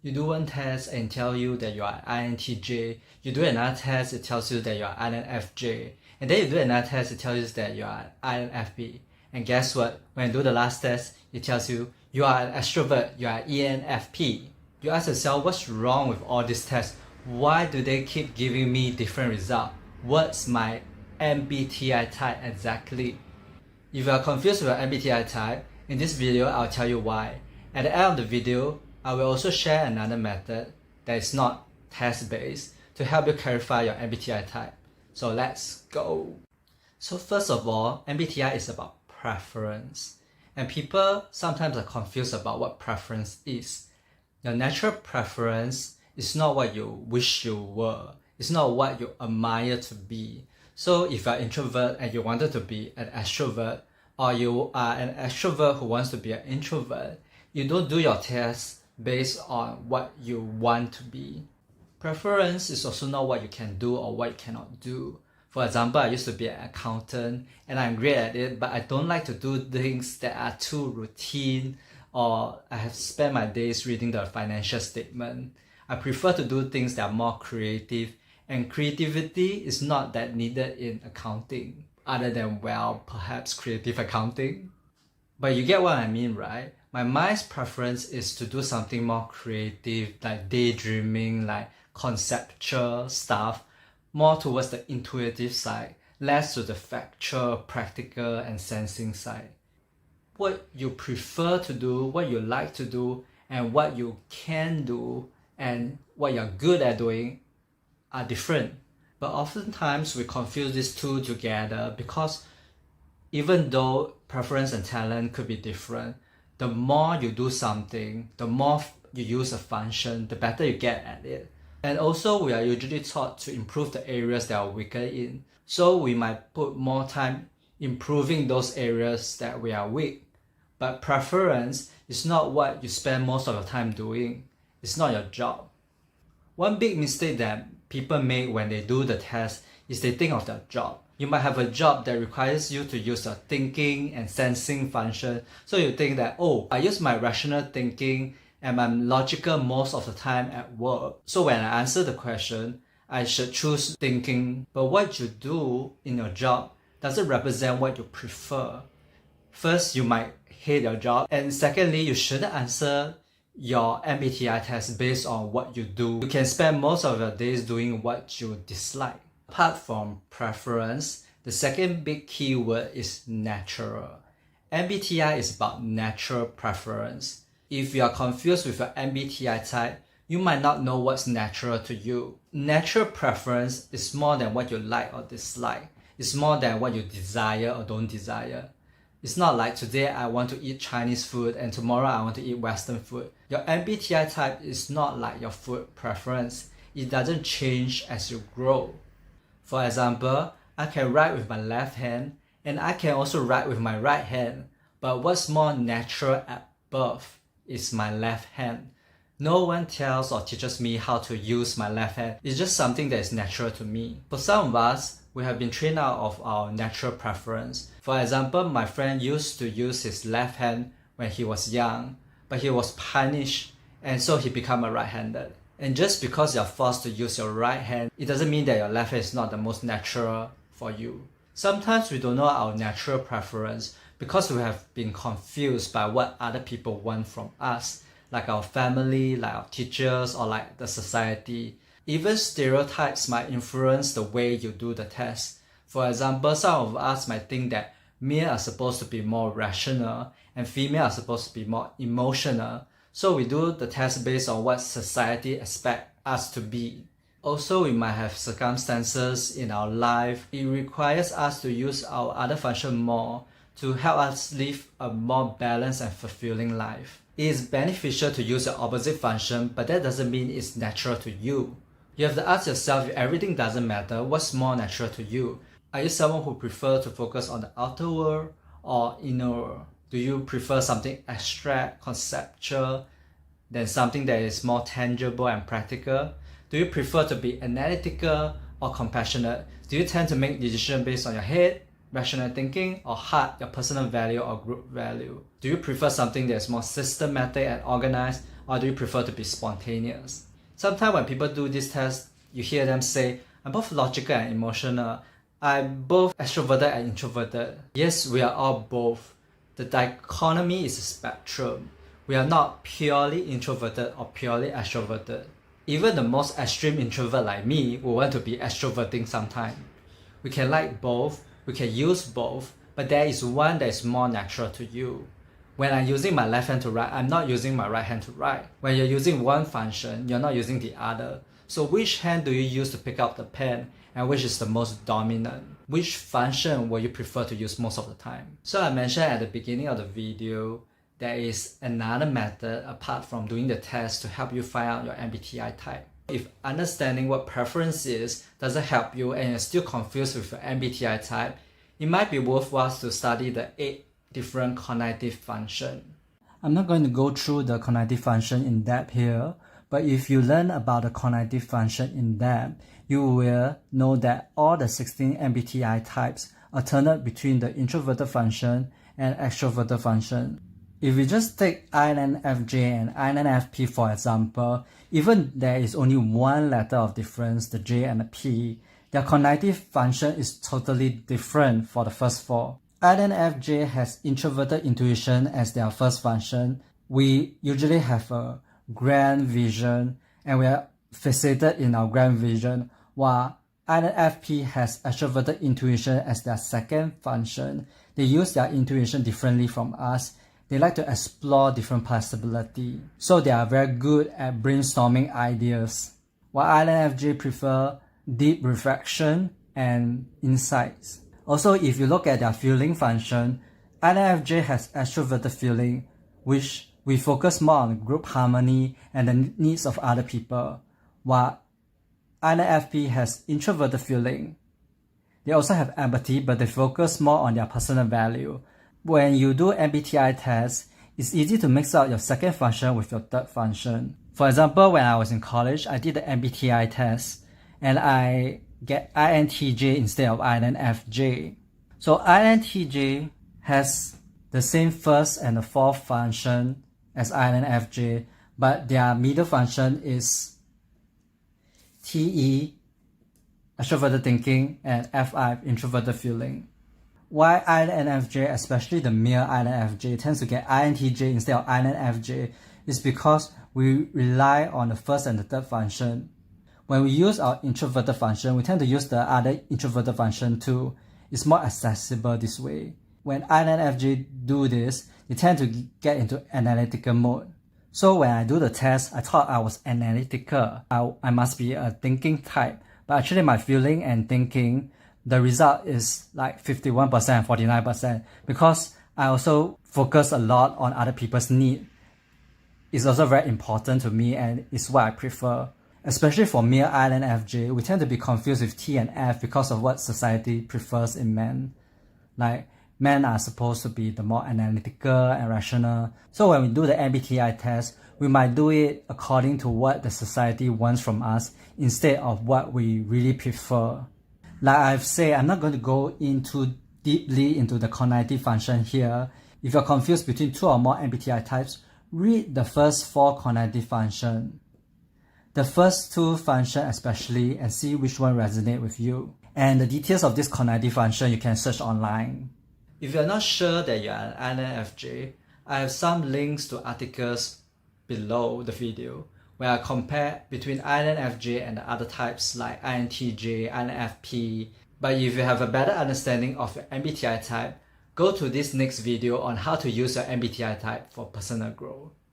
You do one test and tell you that you are INTJ. You do another test, it tells you that you are INFJ. And then you do another test, it tells you that you are INFP. And guess what? When you do the last test, it tells you you are an extrovert, you are ENFP. You ask yourself, what's wrong with all these tests? Why do they keep giving me different results? What's my MBTI type exactly? If you are confused with your MBTI type, in this video I'll tell you why. At the end of the video, I will also share another method that is not test-based to help you clarify your MBTI type. So let's go. So first of all, MBTI is about preference. And people sometimes are confused about what preference is. Your natural preference is not what you wish you were. It's not what you admire to be. So if you're an introvert and you wanted to be an extrovert, or you are an extrovert who wants to be an introvert, you don't do your test based on what you want to be. Preference is also not what you can do or what you cannot do. For example, I used to be an accountant and I'm great at it, but I don't like to do things that are too routine, or I have spent my days reading the financial statement. I prefer to do things that are more creative, and creativity is not that needed in accounting, other than, well, perhaps creative accounting. But you get what I mean, right? My mind's preference is to do something more creative, like daydreaming, like conceptual stuff, more towards the intuitive side, less to the factual, practical, and sensing side. What you prefer to do, what you like to do, and what you can do, and what you're good at doing are different. But oftentimes we confuse these two together because even though preference and talent could be different, the more you do something, the more you use a function, the better you get at it. And also we are usually taught to improve the areas that are weaker in. So we might put more time improving those areas that we are weak. But preference is not what you spend most of your time doing. It's not your job. One big mistake that people make when they do the test is they think of their job. You might have a job that requires you to use your thinking and sensing function. So you think that, oh, I use my rational thinking and I'm logical most of the time at work. So when I answer the question, I should choose thinking. But what you do in your job doesn't represent what you prefer. First, you might hate your job. And secondly, you shouldn't answer your MBTI test based on what you do. You can spend most of your days doing what you dislike. Apart from preference, the second big keyword is natural. MBTI is about natural preference. If you are confused with your MBTI type, you might not know what's natural to you. Natural preference is more than what you like or dislike. It's more than what you desire or don't desire. It's not like today I want to eat Chinese food and tomorrow I want to eat Western food. Your MBTI type is not like your food preference. It doesn't change as you grow. For example, I can write with my left hand and I can also write with my right hand. But what's more natural at birth is my left hand. No one tells or teaches me how to use my left hand. It's just something that is natural to me. For some of us, we have been trained out of our natural preference. For example, my friend used to use his left hand when he was young, but he was punished and so he became a right-handed. And just because you're forced to use your right hand, it doesn't mean that your left hand is not the most natural for you. Sometimes we don't know our natural preference because we have been confused by what other people want from us, like our family, like our teachers, or like the society. Even stereotypes might influence the way you do the test. For example, some of us might think that male are supposed to be more rational and female are supposed to be more emotional. So we do the test based on what society expects us to be. Also, we might have circumstances in our life. It requires us to use our other function more to help us live a more balanced and fulfilling life. It is beneficial to use your opposite function, but that doesn't mean it's natural to you. You have to ask yourself, if everything doesn't matter, what's more natural to you? Are you someone who prefers to focus on the outer world or inner world? Do you prefer something abstract, conceptual, than something that is more tangible and practical? Do you prefer to be analytical or compassionate? Do you tend to make decisions based on your head, rational thinking, or heart, your personal value or group value? Do you prefer something that is more systematic and organized, or do you prefer to be spontaneous? Sometimes when people do this test, you hear them say, I'm both logical and emotional. I'm both extroverted and introverted. Yes, we are all both. The dichotomy is a spectrum. We are not purely introverted or purely extroverted. Even the most extreme introvert like me will want to be extroverting sometime. We can like both, we can use both, but there is one that is more natural to you. When I'm using my left hand to write, I'm not using my right hand to write. When you're using one function, you're not using the other. So which hand do you use to pick up the pen, and which is the most dominant? Which function will you prefer to use most of the time? So I mentioned at the beginning of the video, there is another method apart from doing the test to help you find out your MBTI type. If understanding what preference is doesn't help you and you're still confused with your MBTI type, it might be worthwhile to study the 8 different cognitive functions. I'm not going to go through the cognitive function in depth here, but if you learn about the cognitive function in depth, you will know that all the 16 MBTI types alternate between the introverted function and extroverted function. If we just take INFJ and INFP for example, even there is only one letter of difference, the J and the P, their cognitive function is totally different for the first 4. INFJ has introverted intuition as their first function. We usually have a grand vision and we are fixated in our grand vision, while INFP has extroverted intuition as their second function. They use their intuition differently from us. They like to explore different possibilities. So they are very good at brainstorming ideas, while INFJ prefer deep reflection and insights. Also, if you look at their feeling function, INFJ has extroverted feeling, which we focus more on group harmony and the needs of other people, while INFP has introverted feeling. They also have empathy, but they focus more on their personal value. When you do MBTI test, it's easy to mix up your second function with your third function. For example, when I was in college, I did the MBTI test and I get INTJ instead of INFJ. So INTJ has the same first and the fourth function as INFJ, but their middle function is TE, extroverted thinking, and FI, introverted feeling. Why INFJ, especially the male INFJ, tends to get INTJ instead of INFJ is because we rely on the first and the third function. When we use our introverted function, we tend to use the other introverted function too. It's more accessible this way. When INFJ do this, they tend to get into analytical mode. So when I do the test, I thought I was analytical. I must be a thinking type. But actually my feeling and thinking, the result is like 51% and 49% because I also focus a lot on other people's needs. It's also very important to me and it's what I prefer. Especially for male INFJ, we tend to be confused with T and F because of what society prefers in men. Like, men are supposed to be the more analytical and rational. So when we do the MBTI test, we might do it according to what the society wants from us instead of what we really prefer. Like I've said, I'm not going to go into deeply into the cognitive function here. If you're confused between 2 or more MBTI types, read the first 4 cognitive functions. The first 2 functions especially, and see which one resonates with you. And the details of this cognitive function you can search online. If you're not sure that you're an INFJ, I have some links to articles below the video where I compare between INFJ and the other types like INTJ, INFP. But if you have a better understanding of your MBTI type, go to this next video on how to use your MBTI type for personal growth.